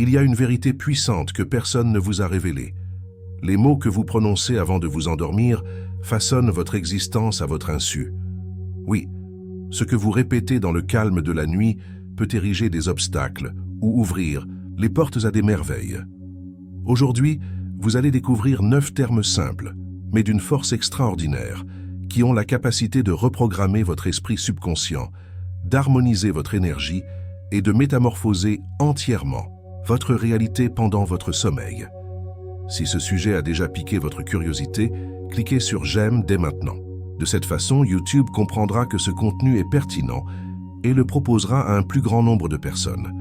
Il y a une vérité puissante que personne ne vous a révélée. Les mots que vous prononcez avant de vous endormir façonnent votre existence à votre insu. Oui, ce que vous répétez dans le calme de la nuit peut ériger des obstacles ou ouvrir les portes à des merveilles. Aujourd'hui, vous allez découvrir 9 termes simples, mais d'une force extraordinaire, qui ont la capacité de reprogrammer votre esprit subconscient, d'harmoniser votre énergie et de métamorphoser entièrement votre réalité pendant votre sommeil. Si ce sujet a déjà piqué votre curiosité, cliquez sur « J'aime » dès maintenant. De cette façon, YouTube comprendra que ce contenu est pertinent et le proposera à un plus grand nombre de personnes.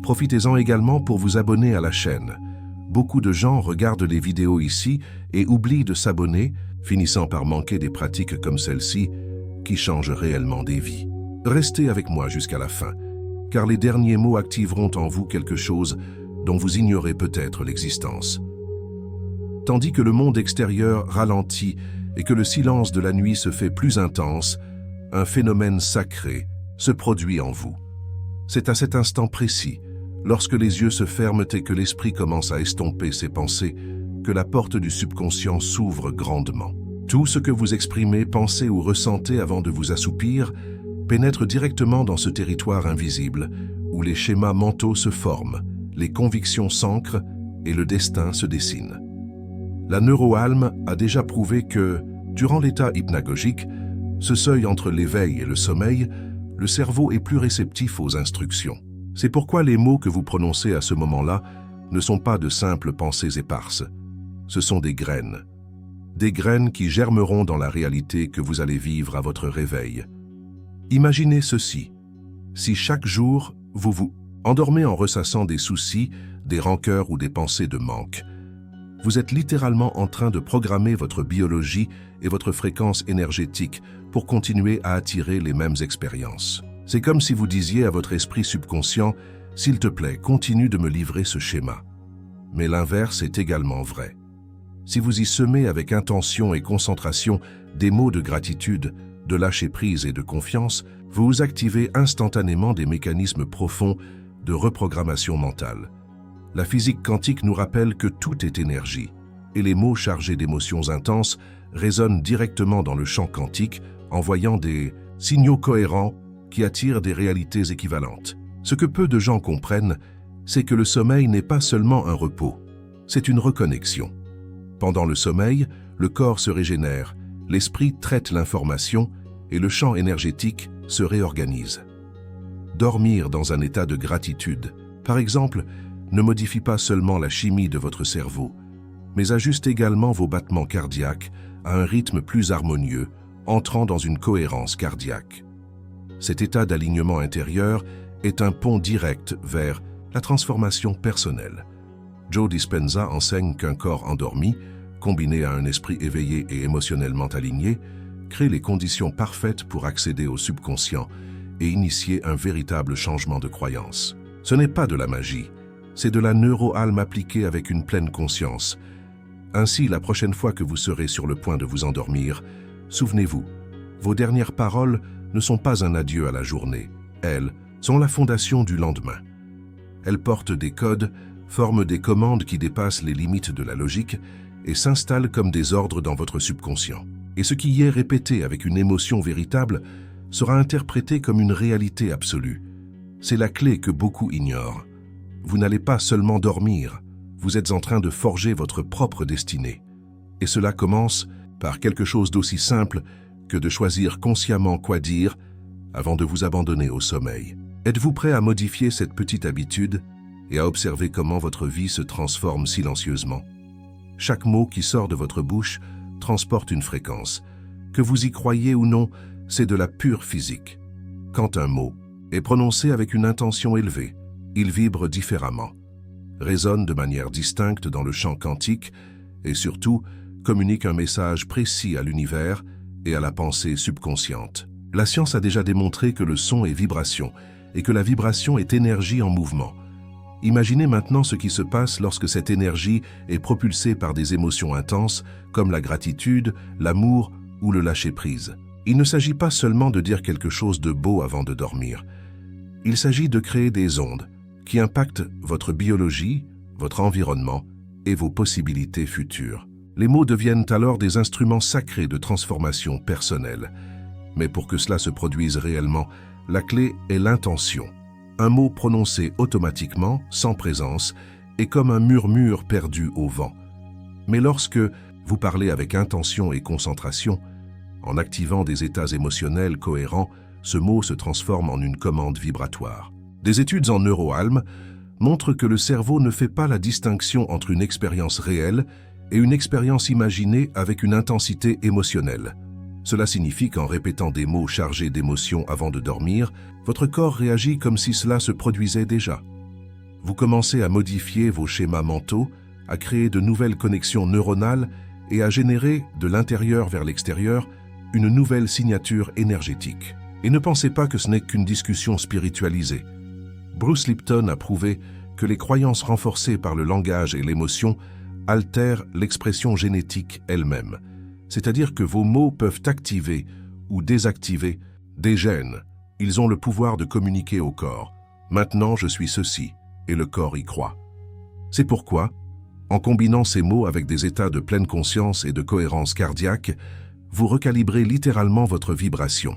Profitez-en également pour vous abonner à la chaîne. Beaucoup de gens regardent les vidéos ici et oublient de s'abonner, finissant par manquer des pratiques comme celle-ci qui changent réellement des vies. Restez avec moi jusqu'à la fin, car les derniers mots activeront en vous quelque chose dont vous ignorez peut-être l'existence. Tandis que le monde extérieur ralentit et que le silence de la nuit se fait plus intense, un phénomène sacré se produit en vous. C'est à cet instant précis, lorsque les yeux se ferment et que l'esprit commence à estomper ses pensées, que la porte du subconscient s'ouvre grandement. Tout ce que vous exprimez, pensez ou ressentez avant de vous assoupir pénètre directement dans ce territoire invisible, où les schémas mentaux se forment, les convictions s'ancrent et le destin se dessine. La neuroalme a déjà prouvé que, durant l'état hypnagogique, ce seuil entre l'éveil et le sommeil, le cerveau est plus réceptif aux instructions. C'est pourquoi les mots que vous prononcez à ce moment-là ne sont pas de simples pensées éparses. Ce sont des graines qui germeront dans la réalité que vous allez vivre à votre réveil. Imaginez ceci. Si chaque jour, vous vous endormez en ressassant des soucis, des rancœurs ou des pensées de manque, vous êtes littéralement en train de programmer votre biologie et votre fréquence énergétique pour continuer à attirer les mêmes expériences. C'est comme si vous disiez à votre esprit subconscient « S'il te plaît, continue de me livrer ce schéma ». Mais l'inverse est également vrai. Si vous y semez avec intention et concentration des mots de gratitude, de lâcher-prise et de confiance, vous activez instantanément des mécanismes profonds de reprogrammation mentale. La physique quantique nous rappelle que tout est énergie, et les mots chargés d'émotions intenses résonnent directement dans le champ quantique, envoyant des signaux cohérents qui attirent des réalités équivalentes. Ce que peu de gens comprennent, c'est que le sommeil n'est pas seulement un repos, c'est une reconnexion. Pendant le sommeil, le corps se régénère, l'esprit traite l'information et le champ énergétique se réorganise. Dormir dans un état de gratitude, par exemple, ne modifie pas seulement la chimie de votre cerveau, mais ajuste également vos battements cardiaques à un rythme plus harmonieux, entrant dans une cohérence cardiaque. Cet état d'alignement intérieur est un pont direct vers la transformation personnelle. Joe Dispenza enseigne qu'un corps endormi, combiné à un esprit éveillé et émotionnellement aligné, crée les conditions parfaites pour accéder au subconscient et initier un véritable changement de croyance. Ce n'est pas de la magie, c'est de la neuroalme appliquée avec une pleine conscience. Ainsi, la prochaine fois que vous serez sur le point de vous endormir, souvenez-vous, vos dernières paroles ne sont pas un adieu à la journée, elles sont la fondation du lendemain. Elles portent des codes, forment des commandes qui dépassent les limites de la logique et s'installent comme des ordres dans votre subconscient. Et ce qui y est répété avec une émotion véritable sera interprété comme une réalité absolue. C'est la clé que beaucoup ignorent. Vous n'allez pas seulement dormir, vous êtes en train de forger votre propre destinée. Et cela commence par quelque chose d'aussi simple que de choisir consciemment quoi dire avant de vous abandonner au sommeil. Êtes-vous prêt à modifier cette petite habitude et à observer comment votre vie se transforme silencieusement? Chaque mot qui sort de votre bouche transporte une fréquence. Que vous y croyez ou non, c'est de la pure physique. Quand un mot est prononcé avec une intention élevée, il vibre différemment, résonne de manière distincte dans le champ quantique et surtout communique un message précis à l'univers et à la pensée subconsciente. La science a déjà démontré que le son est vibration et que la vibration est énergie en mouvement. Imaginez maintenant ce qui se passe lorsque cette énergie est propulsée par des émotions intenses comme la gratitude, l'amour ou le lâcher-prise. Il ne s'agit pas seulement de dire quelque chose de beau avant de dormir. Il s'agit de créer des ondes qui impactent votre biologie, votre environnement et vos possibilités futures. Les mots deviennent alors des instruments sacrés de transformation personnelle. Mais pour que cela se produise réellement, la clé est l'intention. Un mot prononcé automatiquement, sans présence, est comme un murmure perdu au vent. Mais lorsque vous parlez avec intention et concentration, en activant des états émotionnels cohérents, ce mot se transforme en une commande vibratoire. Des études en neuroalm montrent que le cerveau ne fait pas la distinction entre une expérience réelle et une expérience imaginée avec une intensité émotionnelle. Cela signifie qu'en répétant des mots chargés d'émotions avant de dormir, votre corps réagit comme si cela se produisait déjà. Vous commencez à modifier vos schémas mentaux, à créer de nouvelles connexions neuronales et à générer, de l'intérieur vers l'extérieur, une nouvelle signature énergétique. Et ne pensez pas que ce n'est qu'une discussion spiritualisée. Bruce Lipton a prouvé que les croyances renforcées par le langage et l'émotion altèrent l'expression génétique elle-même. C'est-à-dire que vos mots peuvent activer ou désactiver des gènes. Ils ont le pouvoir de communiquer au corps. Maintenant, je suis ceci, et le corps y croit. C'est pourquoi, en combinant ces mots avec des états de pleine conscience et de cohérence cardiaque, vous recalibrez littéralement votre vibration.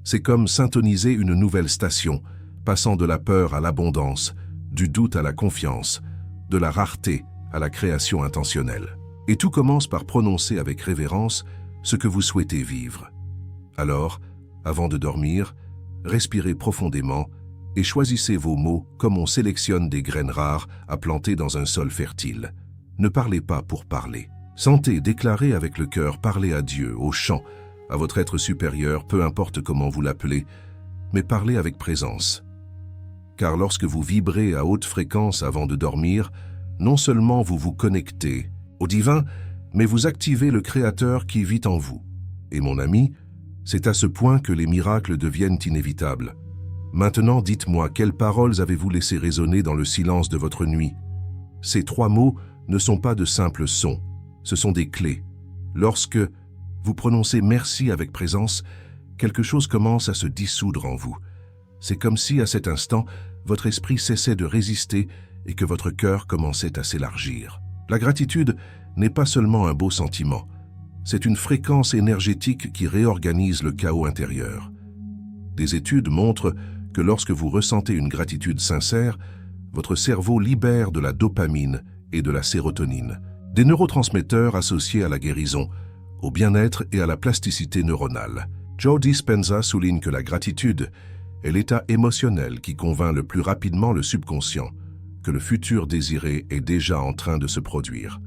C'est comme syntoniser une nouvelle station, passant de la peur à l'abondance, du doute à la confiance, de la rareté à la création intentionnelle. Et tout commence par prononcer avec révérence ce que vous souhaitez vivre. Alors, avant de dormir, respirez profondément et choisissez vos mots comme on sélectionne des graines rares à planter dans un sol fertile. Ne parlez pas pour parler. Sentez, déclarez avec le cœur, parlez à Dieu, au chant, à votre être supérieur, peu importe comment vous l'appelez, mais parlez avec présence. Car lorsque vous vibrez à haute fréquence avant de dormir, non seulement vous vous connectez au divin, mais vous activez le Créateur qui vit en vous. Et mon ami, c'est à ce point que les miracles deviennent inévitables. Maintenant, dites-moi, quelles paroles avez-vous laissé résonner dans le silence de votre nuit? Ces 3 mots ne sont pas de simples sons, ce sont des clés. Lorsque vous prononcez merci avec présence, quelque chose commence à se dissoudre en vous. C'est comme si, à cet instant, votre esprit cessait de résister et que votre cœur commençait à s'élargir. La gratitude n'est pas seulement un beau sentiment, c'est une fréquence énergétique qui réorganise le chaos intérieur. Des études montrent que lorsque vous ressentez une gratitude sincère, votre cerveau libère de la dopamine et de la sérotonine, des neurotransmetteurs associés à la guérison, au bien-être et à la plasticité neuronale. Joe Dispenza souligne que la gratitude est l'état émotionnel qui convainc le plus rapidement le subconscient que le futur désiré est déjà en train de se produire.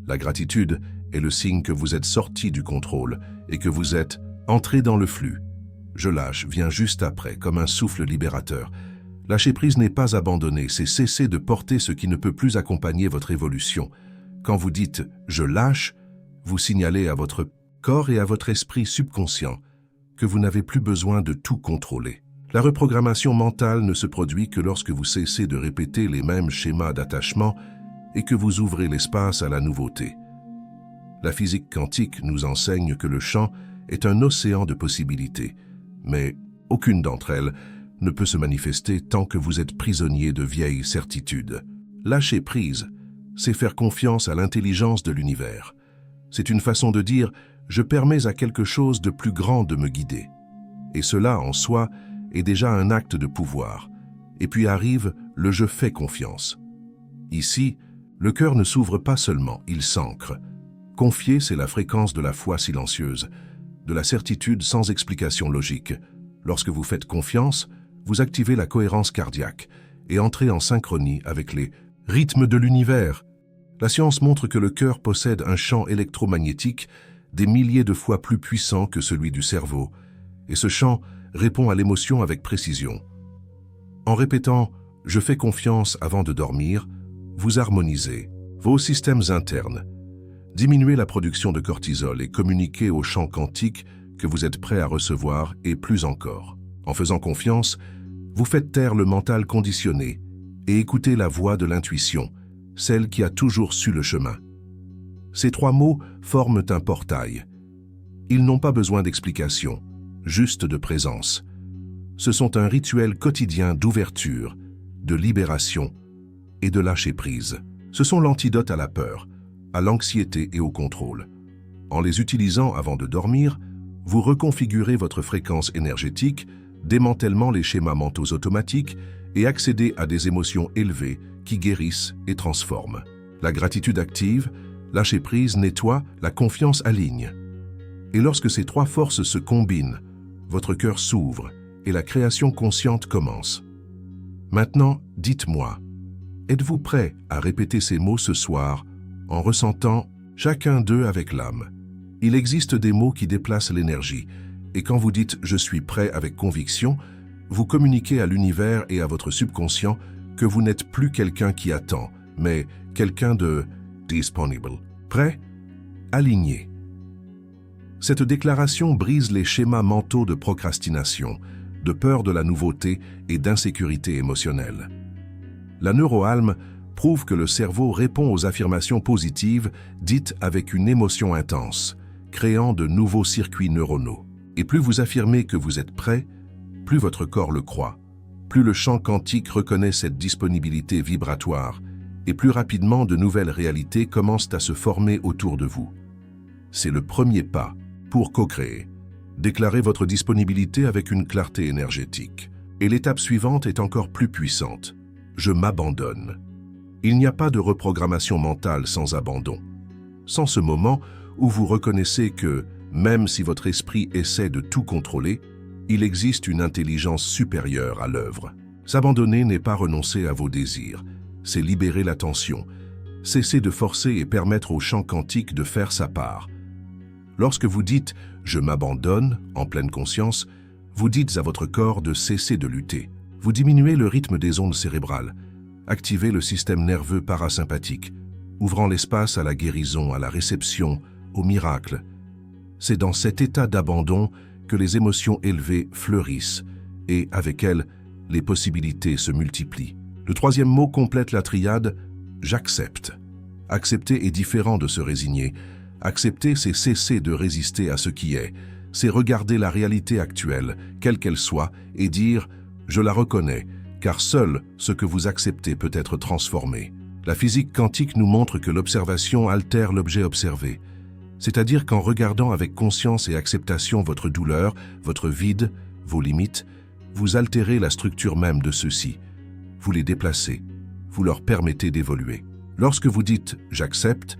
La gratitude est le signe que vous êtes sorti du contrôle et que vous êtes entré dans le flux. Je lâche vient juste après, comme un souffle libérateur. Lâcher prise n'est pas abandonner, c'est cesser de porter ce qui ne peut plus accompagner votre évolution. Quand vous dites « je lâche », vous signalez à votre corps et à votre esprit subconscient que vous n'avez plus besoin de tout contrôler. La reprogrammation mentale ne se produit que lorsque vous cessez de répéter les mêmes schémas d'attachement et que vous ouvrez l'espace à la nouveauté. La physique quantique nous enseigne que le champ est un océan de possibilités, mais aucune d'entre elles ne peut se manifester tant que vous êtes prisonnier de vieilles certitudes. Lâcher prise, c'est faire confiance à l'intelligence de l'univers. C'est une façon de dire « je permets à quelque chose de plus grand de me guider ». Et cela, en soi, est déjà un acte de pouvoir. Et puis arrive le « je fais confiance ». Ici, le cœur ne s'ouvre pas seulement, il s'ancre. Confier, c'est la fréquence de la foi silencieuse, de la certitude sans explication logique. Lorsque vous faites confiance, vous activez la cohérence cardiaque et entrez en synchronie avec les rythmes de l'univers. La science montre que le cœur possède un champ électromagnétique des milliers de fois plus puissant que celui du cerveau, et ce champ répond à l'émotion avec précision. En répétant « je fais confiance avant de dormir », vous harmonisez vos systèmes internes, diminuez la production de cortisol et communiquez au champ quantique que vous êtes prêt à recevoir et plus encore. En faisant confiance, vous faites taire le mental conditionné et écoutez la voix de l'intuition, celle qui a toujours su le chemin. Ces 3 mots forment un portail. Ils n'ont pas besoin d'explication, juste de présence. Ce sont un rituel quotidien d'ouverture, de libération et de lâcher prise. Ce sont l'antidote à la peur, à l'anxiété et au contrôle. En les utilisant avant de dormir, vous reconfigurez votre fréquence énergétique, démantèlement les schémas mentaux automatiques et accédez à des émotions élevées qui guérissent et transforment. La gratitude active, lâcher prise nettoie, la confiance aligne. Et lorsque ces trois forces se combinent, votre cœur s'ouvre et la création consciente commence. Maintenant, dites-moi, êtes-vous prêt à répéter ces mots ce soir en ressentant chacun d'eux avec l'âme? Il existe des mots qui déplacent l'énergie, et quand vous dites « je suis prêt » avec conviction, vous communiquez à l'univers et à votre subconscient que vous n'êtes plus quelqu'un qui attend, mais quelqu'un de disponible, prêt, aligné. Cette déclaration brise les schémas mentaux de procrastination, de peur de la nouveauté et d'insécurité émotionnelle. La neuroalme prouve que le cerveau répond aux affirmations positives dites avec une émotion intense, créant de nouveaux circuits neuronaux. Et plus vous affirmez que vous êtes prêt, plus votre corps le croit, plus le champ quantique reconnaît cette disponibilité vibratoire, et plus rapidement de nouvelles réalités commencent à se former autour de vous. C'est le premier pas pour co-créer. Déclarez votre disponibilité avec une clarté énergétique. Et l'étape suivante est encore plus puissante. Je m'abandonne. Il n'y a pas de reprogrammation mentale sans abandon. Sans ce moment où vous reconnaissez que, même si votre esprit essaie de tout contrôler, il existe une intelligence supérieure à l'œuvre. S'abandonner n'est pas renoncer à vos désirs, c'est libérer l'attention, cesser de forcer et permettre au champ quantique de faire sa part. Lorsque vous dites « je m'abandonne » en pleine conscience, vous dites à votre corps de cesser de lutter. Vous diminuez le rythme des ondes cérébrales, activez le système nerveux parasympathique, ouvrant l'espace à la guérison, à la réception, au miracle. C'est dans cet état d'abandon que les émotions élevées fleurissent et, avec elles, les possibilités se multiplient. Le troisième mot complète la triade « j'accepte ». Accepter est différent de se résigner. Accepter, c'est cesser de résister à ce qui est. C'est regarder la réalité actuelle, quelle qu'elle soit, et dire « je la reconnais », car seul ce que vous acceptez peut être transformé. La physique quantique nous montre que l'observation altère l'objet observé. C'est-à-dire qu'en regardant avec conscience et acceptation votre douleur, votre vide, vos limites, vous altérez la structure même de ceux-ci. Vous les déplacez, vous leur permettez d'évoluer. Lorsque vous dites « j'accepte »,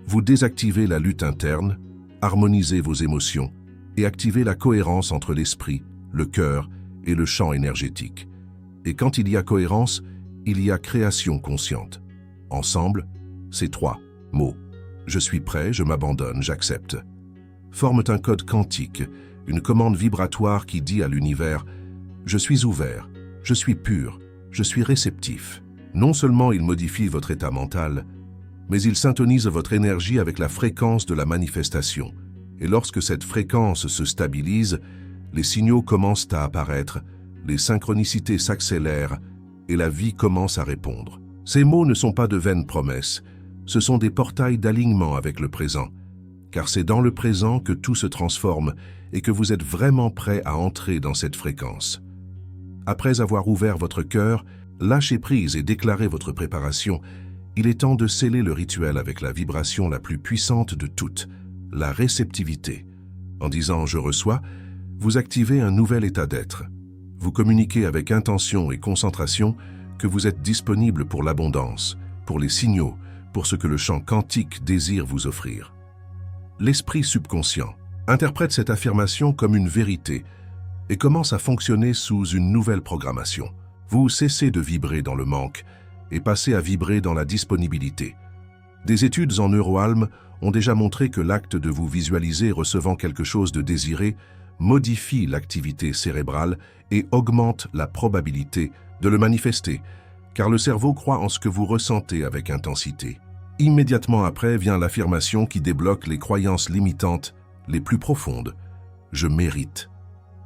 vous désactivez la lutte interne, harmonisez vos émotions et activez la cohérence entre l'esprit, le cœur et le champ énergétique. Et quand il y a cohérence, il y a création consciente. Ensemble, ces trois mots « je suis prêt, je m'abandonne, j'accepte » forment un code quantique, une commande vibratoire qui dit à l'univers « je suis ouvert, je suis pur, je suis réceptif ». Non seulement il modifie votre état mental, mais il syntonise votre énergie avec la fréquence de la manifestation. Et lorsque cette fréquence se stabilise, les signaux commencent à apparaître, les synchronicités s'accélèrent et la vie commence à répondre. Ces mots ne sont pas de vaines promesses, ce sont des portails d'alignement avec le présent, car c'est dans le présent que tout se transforme et que vous êtes vraiment prêt à entrer dans cette fréquence. Après avoir ouvert votre cœur, lâché prise et déclaré votre préparation, il est temps de sceller le rituel avec la vibration la plus puissante de toutes, la réceptivité. En disant « je reçois », vous activez un nouvel état d'être. Vous communiquez avec intention et concentration que vous êtes disponible pour l'abondance, pour les signaux, pour ce que le champ quantique désire vous offrir. L'esprit subconscient interprète cette affirmation comme une vérité et commence à fonctionner sous une nouvelle programmation. Vous cessez de vibrer dans le manque et passez à vibrer dans la disponibilité. Des études en neuroalme ont déjà montré que l'acte de vous visualiser recevant quelque chose de désiré modifie l'activité cérébrale et augmente la probabilité de le manifester, car le cerveau croit en ce que vous ressentez avec intensité. Immédiatement après vient l'affirmation qui débloque les croyances limitantes les plus profondes. « Je mérite ».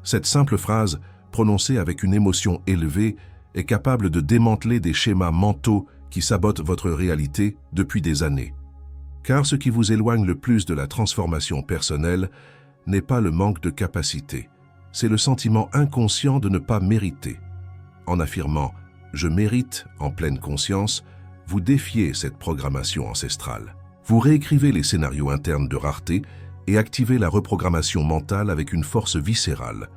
Cette simple phrase, prononcée avec une émotion élevée, est capable de démanteler des schémas mentaux qui sabotent votre réalité depuis des années. Car ce qui vous éloigne le plus de la transformation personnelle n'est pas le manque de capacité, c'est le sentiment inconscient de ne pas mériter. En affirmant « Je mérite » en pleine conscience, vous défiez cette programmation ancestrale. Vous réécrivez les scénarios internes de rareté et activez la reprogrammation mentale avec une force viscérale.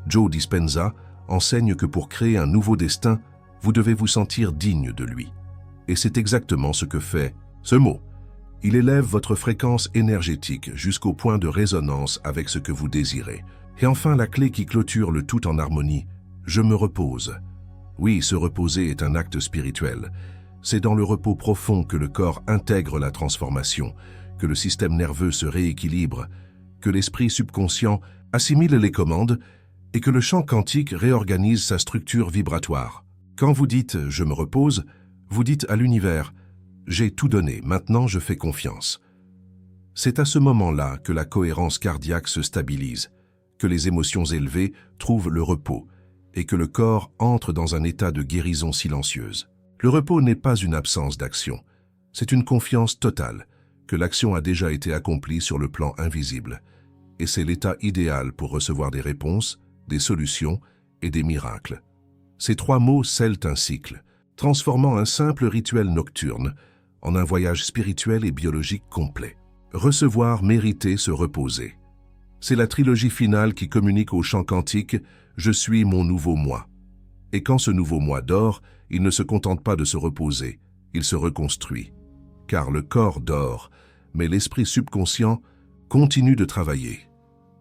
Joe Dispenza enseigne que pour créer un nouveau destin, vous devez vous sentir digne de lui. Et c'est exactement ce que fait ce mot. Il élève votre fréquence énergétique jusqu'au point de résonance avec ce que vous désirez. Et enfin, la clé qui clôture le tout en harmonie, je me repose. Oui, se reposer est un acte spirituel. C'est dans le repos profond que le corps intègre la transformation, que le système nerveux se rééquilibre, que l'esprit subconscient assimile les commandes et que le champ quantique réorganise sa structure vibratoire. Quand vous dites « je me repose », vous dites à l'univers « j'ai tout donné, maintenant je fais confiance ». C'est à ce moment-là que la cohérence cardiaque se stabilise, que les émotions élevées trouvent le repos et que le corps entre dans un état de guérison silencieuse. Le repos n'est pas une absence d'action, c'est une confiance totale que l'action a déjà été accomplie sur le plan invisible. Et c'est l'état idéal pour recevoir des réponses, des solutions et des miracles. Ces trois mots scellent un cycle, transformant un simple rituel nocturne en un voyage spirituel et biologique complet. Recevoir, mériter, se reposer. C'est la trilogie finale qui communique au champ quantique « Je suis mon nouveau moi ». Et quand ce nouveau moi dort, il ne se contente pas de se reposer, il se reconstruit. Car le corps dort, mais l'esprit subconscient continue de travailler,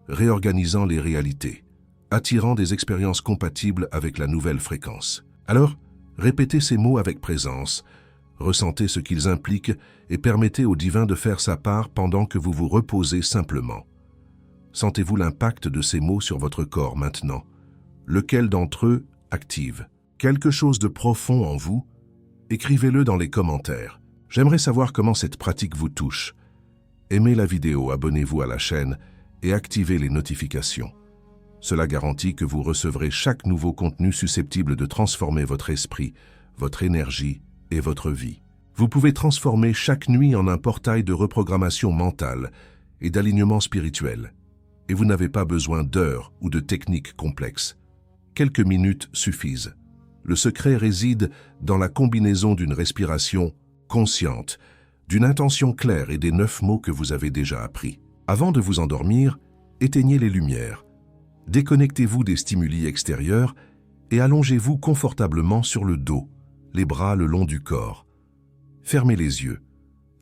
réorganisant les réalités, attirant des expériences compatibles avec la nouvelle fréquence. Alors, répétez ces mots avec présence, ressentez ce qu'ils impliquent et permettez au divin de faire sa part pendant que vous vous reposez simplement. Sentez-vous l'impact de ces mots sur votre corps maintenant? Lequel d'entre eux active quelque chose de profond en vous? Écrivez-le dans les commentaires. J'aimerais savoir comment cette pratique vous touche. Aimez la vidéo, abonnez-vous à la chaîne et activez les notifications. Cela garantit que vous recevrez chaque nouveau contenu susceptible de transformer votre esprit, votre énergie et votre vie. Vous pouvez transformer chaque nuit en un portail de reprogrammation mentale et d'alignement spirituel. Et vous n'avez pas besoin d'heures ou de techniques complexes. Quelques minutes suffisent. Le secret réside dans la combinaison d'une respiration consciente, d'une intention claire et des 9 mots que vous avez déjà appris. Avant de vous endormir, éteignez les lumières. Déconnectez-vous des stimuli extérieurs et allongez-vous confortablement sur le dos, les bras le long du corps. Fermez les yeux.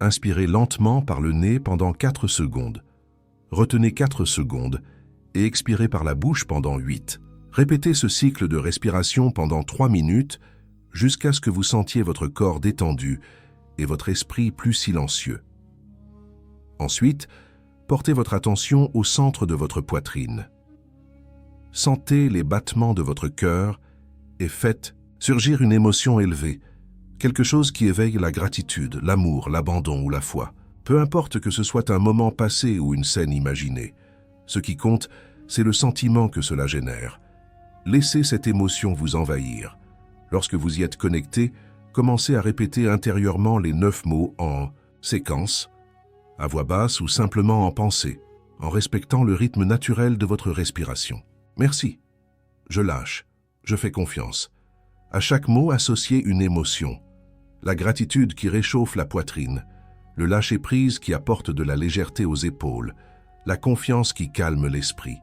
Inspirez lentement par le nez pendant 4 secondes. Retenez 4 secondes et expirez par la bouche pendant 8. Répétez ce cycle de respiration pendant 3 minutes jusqu'à ce que vous sentiez votre corps détendu et votre esprit plus silencieux. Ensuite, portez votre attention au centre de votre poitrine. Sentez les battements de votre cœur et faites surgir une émotion élevée, quelque chose qui éveille la gratitude, l'amour, l'abandon ou la foi. Peu importe que ce soit un moment passé ou une scène imaginée, ce qui compte, c'est le sentiment que cela génère. Laissez cette émotion vous envahir. Lorsque vous y êtes connecté, commencez à répéter intérieurement les 9 mots en séquence, à voix basse ou simplement en pensée, en respectant le rythme naturel de votre respiration. Merci. Je lâche. Je fais confiance. À chaque mot, associez une émotion. La gratitude qui réchauffe la poitrine, le lâcher-prise qui apporte de la légèreté aux épaules, la confiance qui calme l'esprit.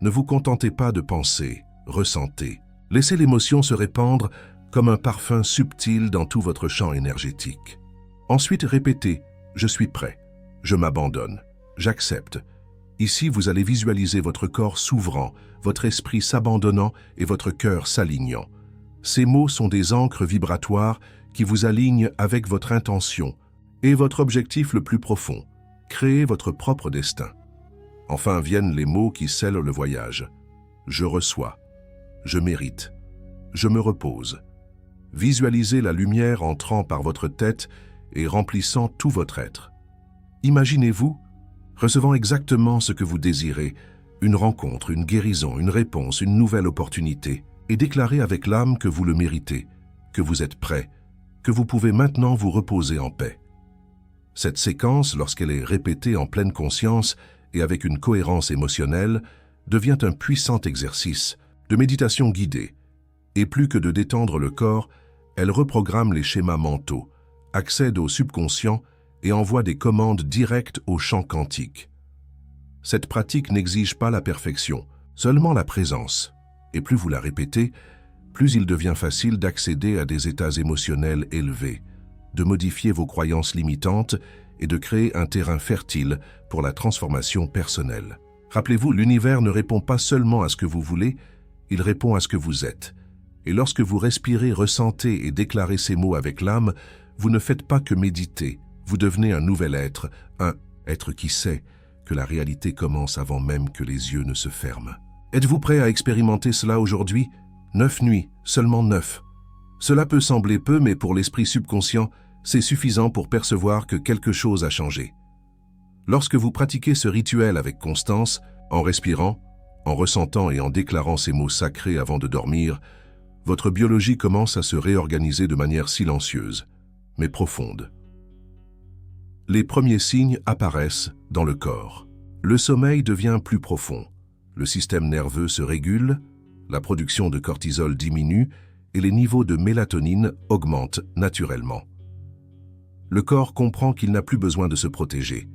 Ne vous contentez pas de penser, ressentez. Laissez l'émotion se répandre comme un parfum subtil dans tout votre champ énergétique. Ensuite, répétez « Je suis prêt, je m'abandonne, j'accepte ». Ici, vous allez visualiser votre corps s'ouvrant, votre esprit s'abandonnant et votre cœur s'alignant. Ces mots sont des ancres vibratoires qui vous alignent avec votre intention et votre objectif le plus profond, créer votre propre destin. Enfin viennent les mots qui scellent le voyage. Je reçois, je mérite, je me repose. Visualisez la lumière entrant par votre tête et remplissant tout votre être. Imaginez-vous recevant exactement ce que vous désirez, une rencontre, une guérison, une réponse, une nouvelle opportunité, et déclarez avec l'âme que vous le méritez, que vous êtes prêt, que vous pouvez maintenant vous reposer en paix. Cette séquence, lorsqu'elle est répétée en pleine conscience et avec une cohérence émotionnelle, devient un puissant exercice de méditation guidée. Et plus que de détendre le corps, elle reprogramme les schémas mentaux, accède au subconscient et envoie des commandes directes au champ quantique. Cette pratique n'exige pas la perfection, seulement la présence. Et plus vous la répétez, plus il devient facile d'accéder à des états émotionnels élevés, de modifier vos croyances limitantes et de créer un terrain fertile pour la transformation personnelle. Rappelez-vous, l'univers ne répond pas seulement à ce que vous voulez, il répond à ce que vous êtes. Et lorsque vous respirez, ressentez et déclarez ces mots avec l'âme, vous ne faites pas que méditer, vous devenez un nouvel être, un être qui sait que la réalité commence avant même que les yeux ne se ferment. Êtes-vous prêt à expérimenter cela aujourd'hui? 9 nuits, seulement 9. Cela peut sembler peu, mais pour l'esprit subconscient, c'est suffisant pour percevoir que quelque chose a changé. Lorsque vous pratiquez ce rituel avec constance, en respirant, en ressentant et en déclarant ces mots sacrés avant de dormir, votre biologie commence à se réorganiser de manière silencieuse, mais profonde. Les premiers signes apparaissent dans le corps. Le sommeil devient plus profond, le système nerveux se régule, la production de cortisol diminue et les niveaux de mélatonine augmentent naturellement. Le corps comprend qu'il n'a plus besoin de se protéger.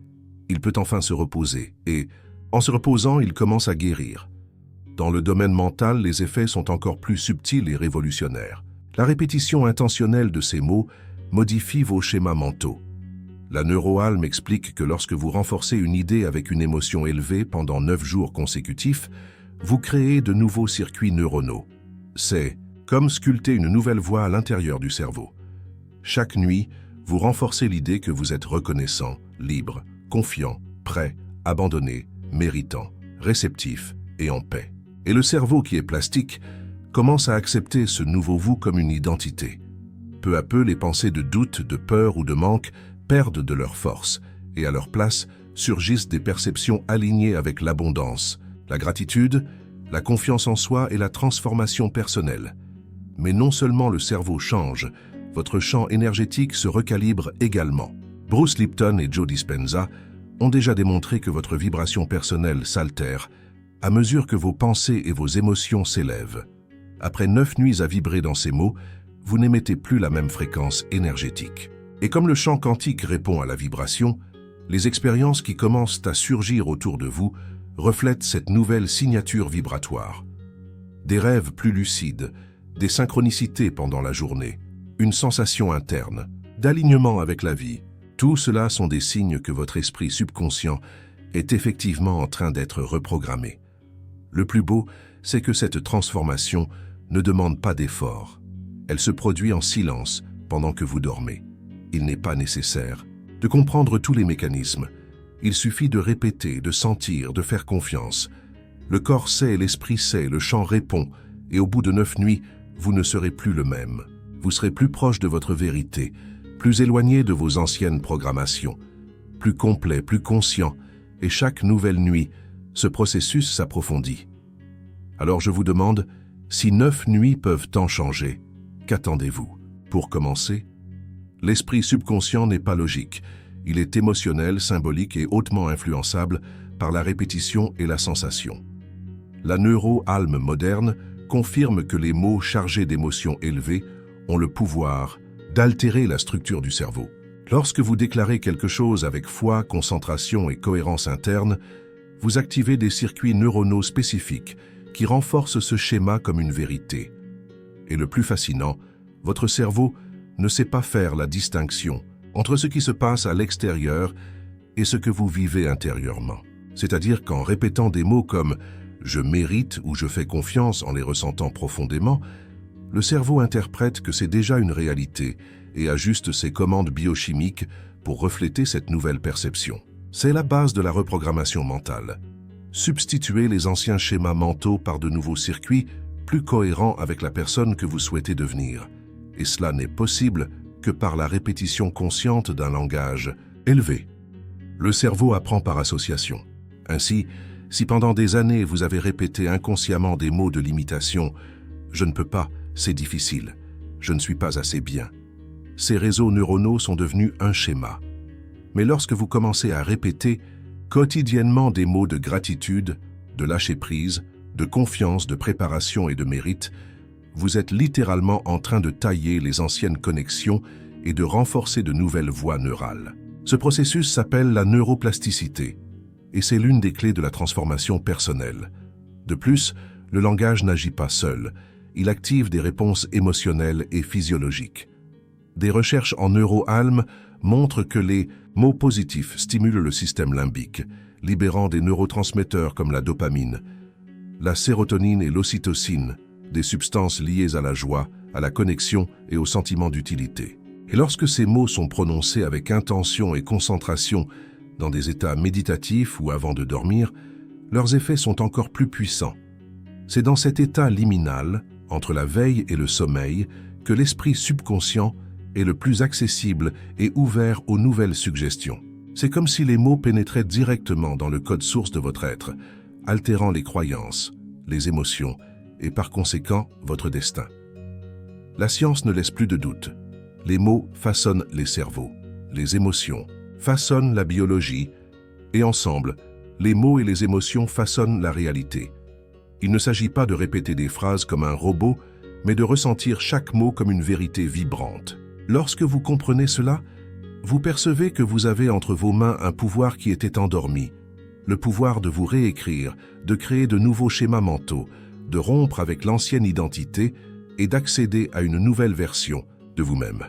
Il peut enfin se reposer et, en se reposant, il commence à guérir. Dans le domaine mental, les effets sont encore plus subtils et révolutionnaires. La répétition intentionnelle de ces mots modifie vos schémas mentaux. La neuroalme explique que lorsque vous renforcez une idée avec une émotion élevée pendant 9 jours consécutifs, vous créez de nouveaux circuits neuronaux. C'est comme sculpter une nouvelle voie à l'intérieur du cerveau. Chaque nuit, vous renforcez l'idée que vous êtes reconnaissant, libre, confiant, prêt, abandonné, méritant, réceptif et en paix. Et le cerveau, qui est plastique, commence à accepter ce nouveau vous comme une identité. Peu à peu, les pensées de doute, de peur ou de manque perdent de leur force et à leur place surgissent des perceptions alignées avec l'abondance, la gratitude, la confiance en soi et la transformation personnelle. Mais non seulement le cerveau change, votre champ énergétique se recalibre également. Bruce Lipton et Joe Dispenza ont déjà démontré que votre vibration personnelle s'altère à mesure que vos pensées et vos émotions s'élèvent. Après 9 nuits à vibrer dans ces mots, vous n'émettez plus la même fréquence énergétique. Et comme le champ quantique répond à la vibration, les expériences qui commencent à surgir autour de vous reflètent cette nouvelle signature vibratoire. Des rêves plus lucides, des synchronicités pendant la journée, une sensation interne, d'alignement avec la vie. Tout cela sont des signes que votre esprit subconscient est effectivement en train d'être reprogrammé. Le plus beau, c'est que cette transformation ne demande pas d'effort. Elle se produit en silence pendant que vous dormez. Il n'est pas nécessaire de comprendre tous les mécanismes. Il suffit de répéter, de sentir, de faire confiance. Le corps sait, l'esprit sait, le champ répond, et au bout de 9 nuits, vous ne serez plus le même. Vous serez plus proche de votre vérité, plus éloigné de vos anciennes programmations, plus complet, plus conscient, et chaque nouvelle nuit, ce processus s'approfondit. Alors je vous demande, si 9 nuits peuvent tant changer, qu'attendez-vous? Pour commencer, l'esprit subconscient n'est pas logique. Il est émotionnel, symbolique et hautement influençable par la répétition et la sensation. La neuroalme moderne confirme que les mots chargés d'émotions élevées ont le pouvoir d'altérer la structure du cerveau. Lorsque vous déclarez quelque chose avec foi, concentration et cohérence interne, vous activez des circuits neuronaux spécifiques qui renforcent ce schéma comme une vérité. Et le plus fascinant, votre cerveau ne sait pas faire la distinction entre ce qui se passe à l'extérieur et ce que vous vivez intérieurement. C'est-à-dire qu'en répétant des mots comme « je mérite » ou « je fais confiance » en les ressentant profondément, le cerveau interprète que c'est déjà une réalité et ajuste ses commandes biochimiques pour refléter cette nouvelle perception. C'est la base de la reprogrammation mentale. Substituer les anciens schémas mentaux par de nouveaux circuits plus cohérents avec la personne que vous souhaitez devenir. Et cela n'est possible que par la répétition consciente d'un langage élevé. Le cerveau apprend par association. Ainsi, si pendant des années vous avez répété inconsciemment des mots de limitation « je ne peux pas, c'est difficile, je ne suis pas assez bien », ces réseaux neuronaux sont devenus un schéma. Mais lorsque vous commencez à répéter quotidiennement des mots de gratitude, de lâcher prise, de confiance, de préparation et de mérite, vous êtes littéralement en train de tailler les anciennes connexions et de renforcer de nouvelles voies neurales. Ce processus s'appelle la neuroplasticité, et c'est l'une des clés de la transformation personnelle. De plus, le langage n'agit pas seul, il active des réponses émotionnelles et physiologiques. Des recherches en neuroalm montrent que les mots positifs stimulent le système limbique, libérant des neurotransmetteurs comme la dopamine, la sérotonine et l'ocytocine, des substances liées à la joie, à la connexion et au sentiment d'utilité. Et lorsque ces mots sont prononcés avec intention et concentration dans des états méditatifs ou avant de dormir, leurs effets sont encore plus puissants. C'est dans cet état liminal, entre la veille et le sommeil, que l'esprit subconscient est le plus accessible et ouvert aux nouvelles suggestions. C'est comme si les mots pénétraient directement dans le code source de votre être, altérant les croyances, les émotions et par conséquent votre destin. La science ne laisse plus de doute. Les mots façonnent les cerveaux, les émotions façonnent la biologie et ensemble, les mots et les émotions façonnent la réalité. Il ne s'agit pas de répéter des phrases comme un robot, mais de ressentir chaque mot comme une vérité vibrante. Lorsque vous comprenez cela, vous percevez que vous avez entre vos mains un pouvoir qui était endormi, le pouvoir de vous réécrire, de créer de nouveaux schémas mentaux, de rompre avec l'ancienne identité et d'accéder à une nouvelle version de vous-même.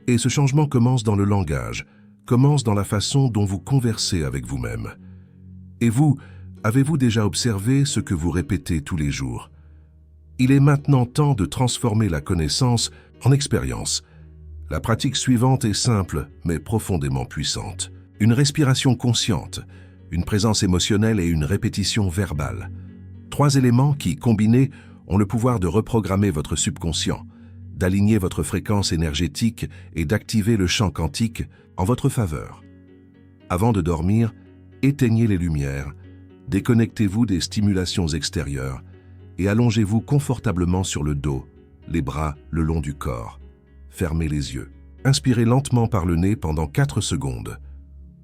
Et ce changement commence dans le langage, commence dans la façon dont vous conversez avec vous-même. Et vous, avez-vous déjà observé ce que vous répétez tous les jours? Il est maintenant temps de transformer la connaissance en expérience. La pratique suivante est simple, mais profondément puissante. Une respiration consciente, une présence émotionnelle et une répétition verbale. 3 éléments qui, combinés, ont le pouvoir de reprogrammer votre subconscient, d'aligner votre fréquence énergétique et d'activer le champ quantique en votre faveur. Avant de dormir, éteignez les lumières, déconnectez-vous des stimulations extérieures et allongez-vous confortablement sur le dos, les bras le long du corps. Fermez les yeux. Inspirez lentement par le nez pendant 4 secondes.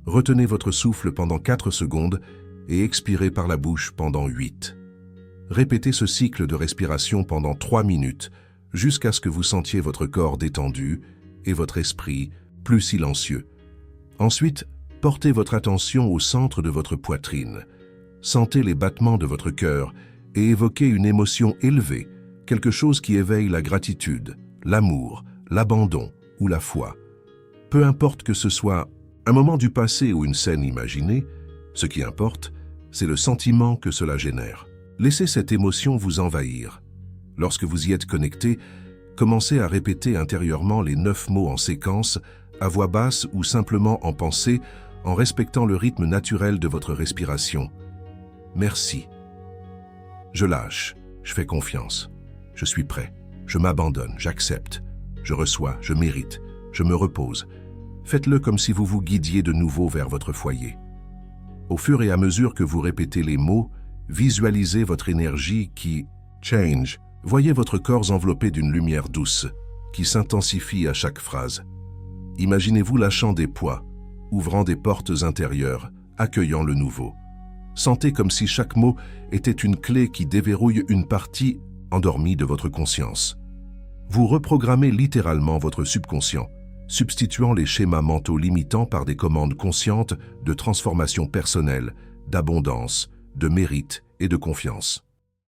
Retenez votre souffle pendant 4 secondes et expirez par la bouche pendant 8. Répétez ce cycle de respiration pendant 3 minutes jusqu'à ce que vous sentiez votre corps détendu et votre esprit plus silencieux. Ensuite, portez votre attention au centre de votre poitrine. Sentez les battements de votre cœur et évoquez une émotion élevée, quelque chose qui éveille la gratitude, l'amour, l'abandon ou la foi. Peu importe que ce soit un moment du passé ou une scène imaginée, ce qui importe, c'est le sentiment que cela génère. Laissez cette émotion vous envahir. Lorsque vous y êtes connecté, commencez à répéter intérieurement les 9 mots en séquence, à voix basse ou simplement en pensée, en respectant le rythme naturel de votre respiration. Merci. Je lâche, je fais confiance. Je suis prêt, je m'abandonne, j'accepte. Je reçois, je mérite, je me repose. Faites-le comme si vous vous guidiez de nouveau vers votre foyer. Au fur et à mesure que vous répétez les mots, visualisez votre énergie qui change. Voyez votre corps enveloppé d'une lumière douce, qui s'intensifie à chaque phrase. Imaginez-vous lâchant des poids, ouvrant des portes intérieures, accueillant le nouveau. Sentez comme si chaque mot était une clé qui déverrouille une partie endormie de votre conscience. Vous reprogrammez littéralement votre subconscient, substituant les schémas mentaux limitants par des commandes conscientes de transformation personnelle, d'abondance, de mérite et de confiance.